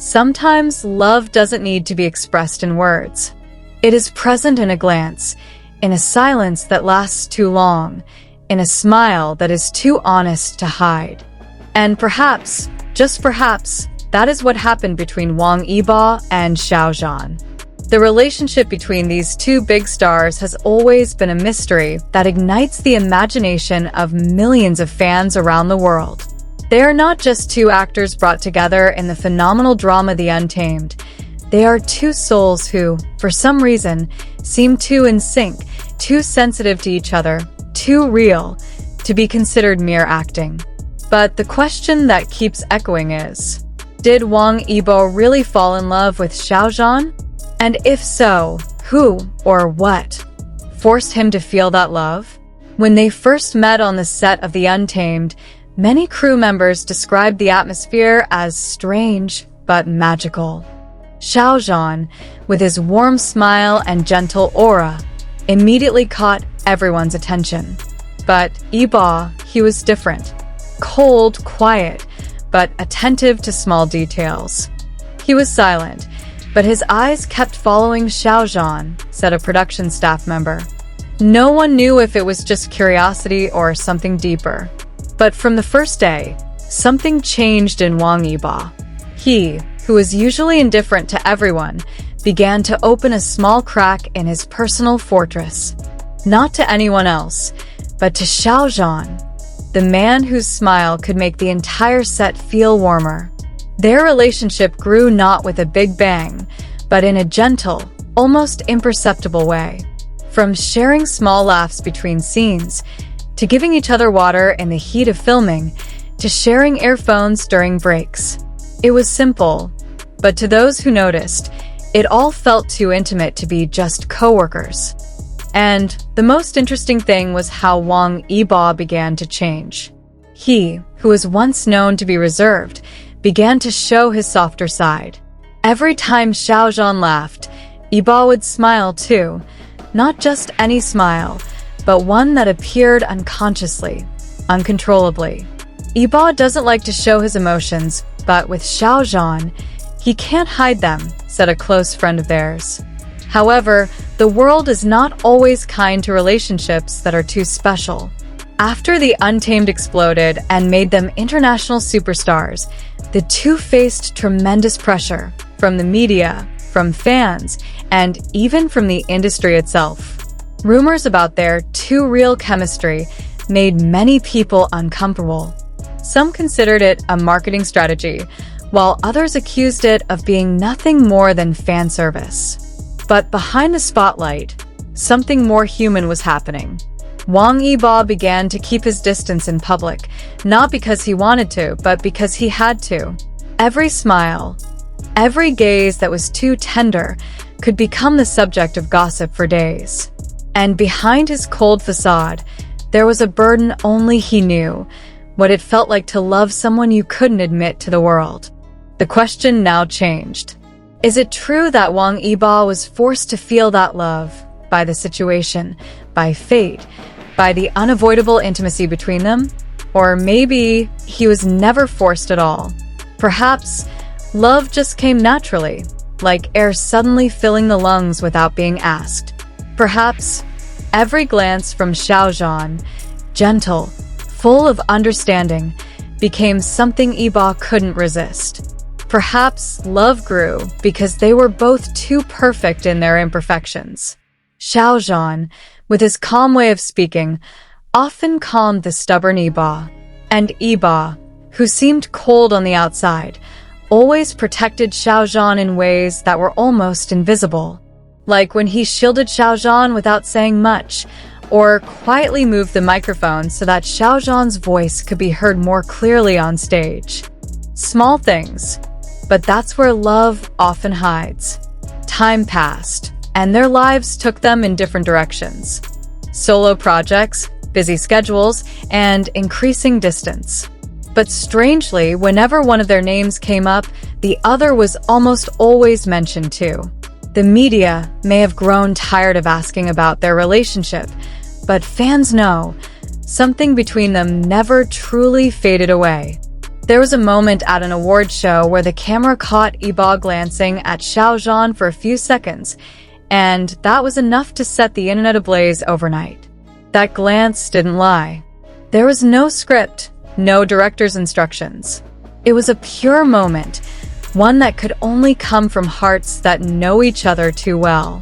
Sometimes love doesn't need to be expressed in words. It is present in a glance, in a silence that lasts too long, in a smile that is too honest to hide. And perhaps, just perhaps, that is what happened between Wang Yibo and Xiao Zhan. The relationship between these two big stars has always been a mystery that ignites the imagination of millions of fans around the world. They are not just two actors brought together in the phenomenal drama The Untamed. They are two souls who, for some reason, seem too in sync, too sensitive to each other, too real, to be considered mere acting. But the question that keeps echoing is, did Wang Yibo really fall in love with Xiao Zhan? And if so, who or what forced him to feel that love? When they first met on the set of The Untamed, many crew members described the atmosphere as strange but magical. Xiao Zhan, with his warm smile and gentle aura, immediately caught everyone's attention. But Yibo, he was different. Cold, quiet, but attentive to small details. He was silent, but his eyes kept following Xiao Zhan, said a production staff member. No one knew if it was just curiosity or something deeper. But from the first day, something changed in Wang Yibo. He, who was usually indifferent to everyone, began to open a small crack in his personal fortress. Not to anyone else, but to Xiao Zhan, the man whose smile could make the entire set feel warmer. Their relationship grew not with a big bang, but in a gentle, almost imperceptible way. From sharing small laughs between scenes, to giving each other water in the heat of filming, to sharing earphones during breaks. It was simple, but to those who noticed, it all felt too intimate to be just co-workers. And the most interesting thing was how Wang Yibo began to change. He, who was once known to be reserved, began to show his softer side. Every time Xiao Zhan laughed, Yibo would smile too, not just any smile, but one that appeared unconsciously, uncontrollably. Yibo doesn't like to show his emotions, but with Xiao Zhan, he can't hide them, said a close friend of theirs. However, the world is not always kind to relationships that are too special. After The Untamed exploded and made them international superstars, the two faced tremendous pressure from the media, from fans, and even from the industry itself. Rumors about their too real chemistry made many people uncomfortable. Some considered it a marketing strategy, while others accused it of being nothing more than fan service. But behind the spotlight, something more human was happening. Wang Yibo began to keep his distance in public, not because he wanted to, but because he had to. Every smile, every gaze that was too tender could become the subject of gossip for days. And behind his cold facade, there was a burden only he knew, what it felt like to love someone you couldn't admit to the world. The question now changed. Is it true that Wang Yibo was forced to feel that love by the situation, by fate, by the unavoidable intimacy between them? Or maybe he was never forced at all. Perhaps love just came naturally, like air suddenly filling the lungs without being asked. Perhaps every glance from Xiao Zhan, gentle, full of understanding, became something Yibo couldn't resist. Perhaps love grew because they were both too perfect in their imperfections. Xiao Zhan, with his calm way of speaking, often calmed the stubborn Yibo. And Yibo, who seemed cold on the outside, always protected Xiao Zhan in ways that were almost invisible. Like when he shielded Xiao Zhan without saying much, or quietly moved the microphone so that Xiao Zhan's voice could be heard more clearly on stage. Small things, but that's where love often hides. Time passed, and their lives took them in different directions. Solo projects, busy schedules, and increasing distance. But strangely, whenever one of their names came up, the other was almost always mentioned too. The media may have grown tired of asking about their relationship, but fans know something between them never truly faded away. There was a moment at an award show where the camera caught Yibo glancing at Xiao Zhan for a few seconds, and that was enough to set the internet ablaze overnight. That glance didn't lie. There was no script, no director's instructions. It was a pure moment, one that could only come from hearts that know each other too well.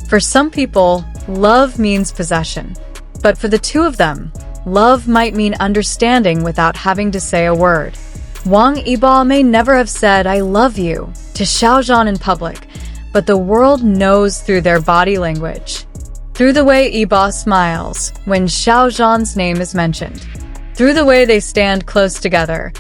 For some people, love means possession. But for the two of them, love might mean understanding without having to say a word. Wang Yibo may never have said, "I love you," to Xiao Zhan in public, but the world knows through their body language. Through the way Yibo smiles when Xiao Zhan's name is mentioned. Through the way they stand close together,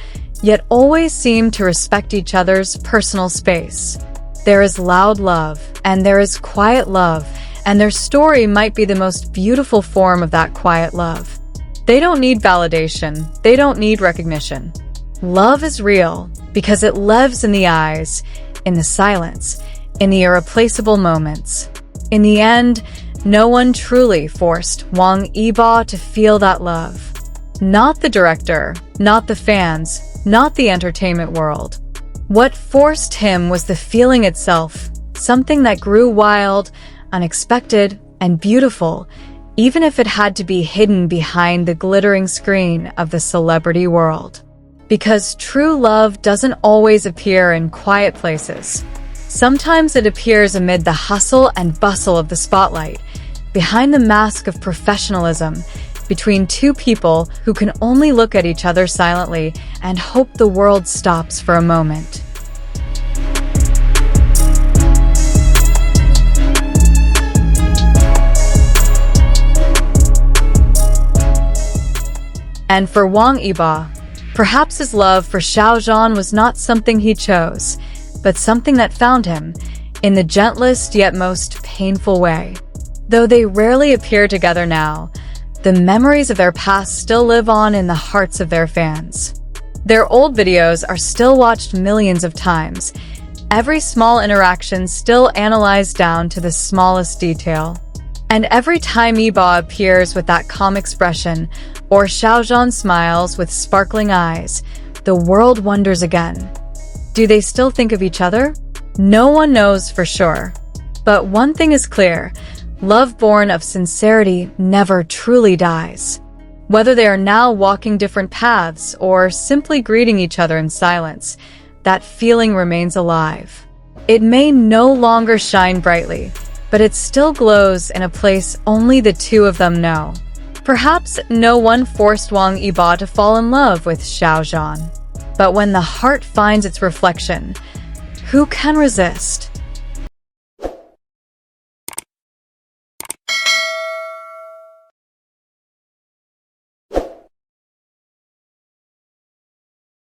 yet always seem to respect each other's personal space. There is loud love, and there is quiet love, and their story might be the most beautiful form of that quiet love. They don't need validation. They don't need recognition. Love is real because it lives in the eyes, in the silence, in the irreplaceable moments. In the end, no one truly forced Wang Yibo to feel that love. Not the director, not the fans, not the entertainment world. What forced him was the feeling itself, something that grew wild, unexpected, and beautiful, even if it had to be hidden behind the glittering screen of the celebrity world. Because true love doesn't always appear in quiet places. Sometimes it appears amid the hustle and bustle of the spotlight, behind the mask of professionalism, between two people who can only look at each other silently and hope the world stops for a moment. And for Wang Yibo, perhaps his love for Xiao Zhan was not something he chose, but something that found him in the gentlest yet most painful way. Though they rarely appear together now, the memories of their past still live on in the hearts of their fans. Their old videos are still watched millions of times, every small interaction still analyzed down to the smallest detail. And every time Yibo appears with that calm expression, or Xiao Zhan smiles with sparkling eyes, the world wonders again. Do they still think of each other? No one knows for sure. But one thing is clear, love born of sincerity never truly dies. Whether they are now walking different paths or simply greeting each other in silence, that feeling remains alive. It may no longer shine brightly, but it still glows in a place only the two of them know. Perhaps no one forced Wang Yibo to fall in love with Xiao Zhan. But when the heart finds its reflection, who can resist?